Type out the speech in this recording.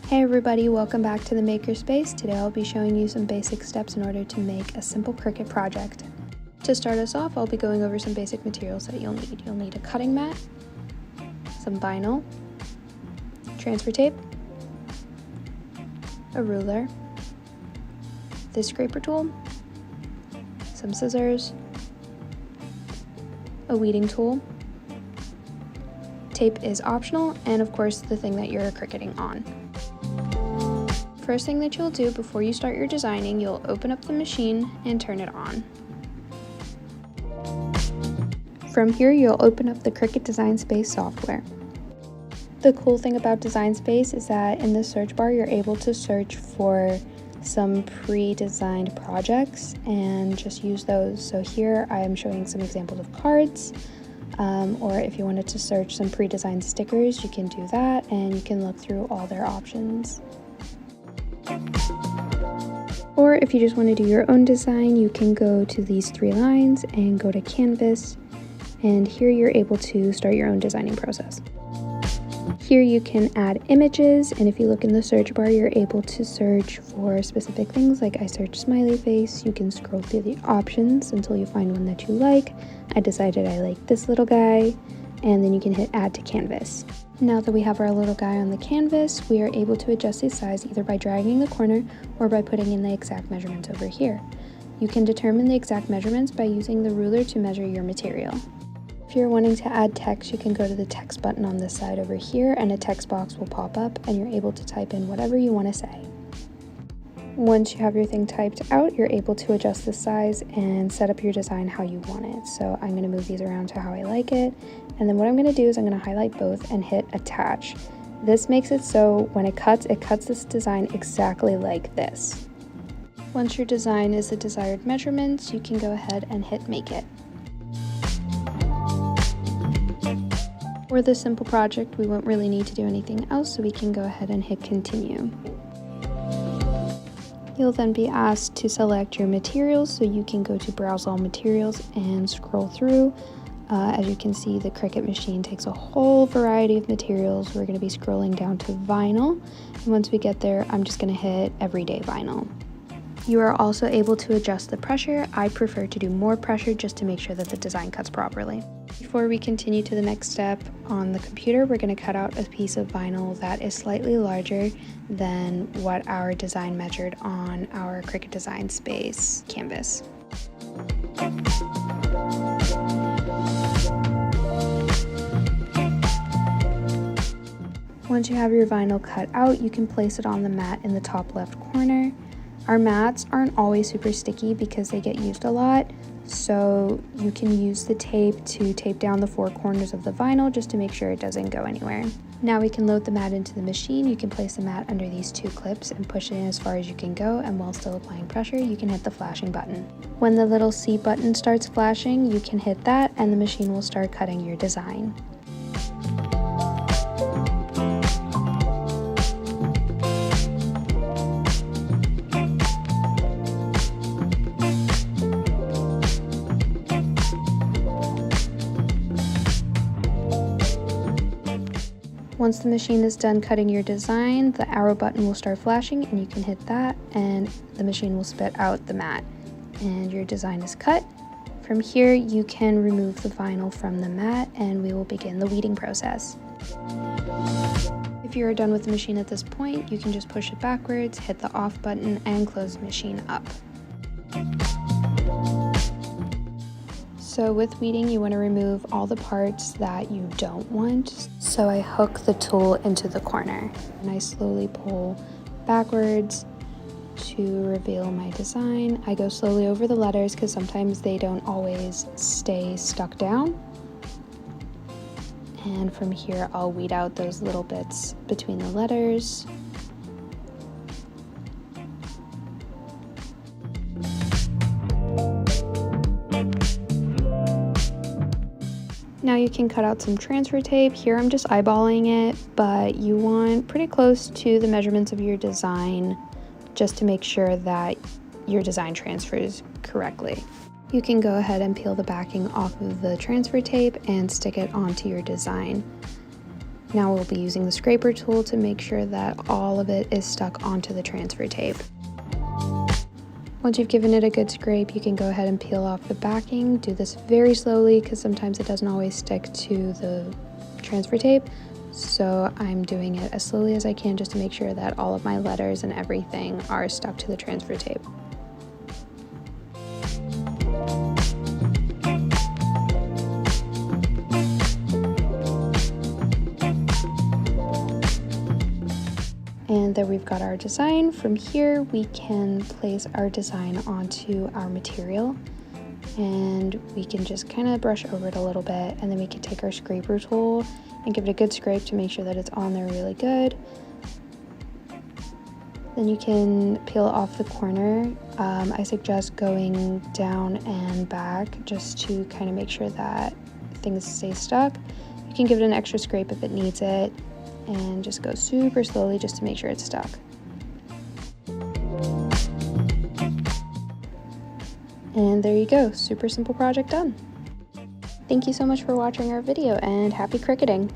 Hey everybody, welcome back to the Makerspace. Today I'll be showing you some basic steps in order to make a simple Cricut project. To start us off, I'll be going over some basic materials that you'll need. You'll need a cutting mat, some vinyl, transfer tape, a ruler, this scraper tool, some scissors, a weeding tool. Tape is optional, and of course the thing that you're cricketing on. First thing that you'll do before you start your designing, you'll open up the machine and turn it on. From here, you'll open up the Cricut Design Space software. The cool thing about Design Space is that in the search bar, you're able to search for some pre-designed projects and just use those. So here I am showing some examples of cards. Or if you wanted to search some pre-designed stickers, you can do that, and you can look through all their options. Or if you just want to do your own design, you can go to these three lines and go to Canvas, and here you're able to start your own designing process. Here you can add images, and if you look in the search bar, you're able to search for specific things. Like I searched smiley face. You can scroll through the options until you find one that you like. I decided I like this little guy, and then you can hit add to canvas. Now that we have our little guy on the canvas, we are able to adjust his size either by dragging the corner or by putting in the exact measurements over here. You can determine the exact measurements by using the ruler to measure your material. If you're wanting to add text, you can go to the text button on this side over here, and a text box will pop up and you're able to type in whatever you want to say. Once you have your thing typed out, you're able to adjust the size and set up your design how you want it. So I'm going to move these around to how I like it. And then what I'm going to do is I'm going to highlight both and hit attach. This makes it so when it cuts this design exactly like this. Once your design is the desired measurements, you can go ahead and hit make it. For this simple project, we won't really need to do anything else, so we can go ahead and hit continue. You'll then be asked to select your materials, so you can go to browse all materials and scroll through. As you can see, the Cricut machine takes a whole variety of materials. We're going to be scrolling down to vinyl, and once we get there, I'm just going to hit everyday vinyl. You are also able to adjust the pressure. I prefer to do more pressure just to make sure that the design cuts properly. Before we continue to the next step, on the computer, we're going to cut out a piece of vinyl that is slightly larger than what our design measured on our Cricut Design Space canvas. Once you have your vinyl cut out, you can place it on the mat in the top left corner. Our mats aren't always super sticky because they get used a lot, so you can use the tape to tape down the four corners of the vinyl just to make sure it doesn't go anywhere. Now we can load the mat into the machine. You can place the mat under these two clips and push it in as far as you can go, and while still applying pressure, you can hit the flashing button. When the little C button starts flashing, you can hit that and the machine will start cutting your design. Once the machine is done cutting your design, the arrow button will start flashing and you can hit that and the machine will spit out the mat and your design is cut. From here, you can remove the vinyl from the mat and we will begin the weeding process. If you are done with the machine at this point, you can just push it backwards, hit the off button and close the machine up. So with weeding, you want to remove all the parts that you don't want. So I hook the tool into the corner and I slowly pull backwards to reveal my design. I go slowly over the letters because sometimes they don't always stay stuck down. And from here, I'll weed out those little bits between the letters. Now you can cut out some transfer tape. Here I'm just eyeballing it, but you want pretty close to the measurements of your design just to make sure that your design transfers correctly. You can go ahead and peel the backing off of the transfer tape and stick it onto your design. Now we'll be using the scraper tool to make sure that all of it is stuck onto the transfer tape. Once you've given it a good scrape, you can go ahead and peel off the backing. Do this very slowly because sometimes it doesn't always stick to the transfer tape. So I'm doing it as slowly as I can just to make sure that all of my letters and everything are stuck to the transfer tape. And then we've got our design. From here, we can place our design onto our material, and we can just kind of brush over it a little bit, and then we can take our scraper tool and give it a good scrape to make sure that it's on there really good. Then you can peel off the corner. I suggest going down and back just to kind of make sure that things stay stuck. You can give it an extra scrape if it needs it, and just go super slowly just to make sure it's stuck. And there you go, super simple project done. Thank you so much for watching our video, and happy cricketing!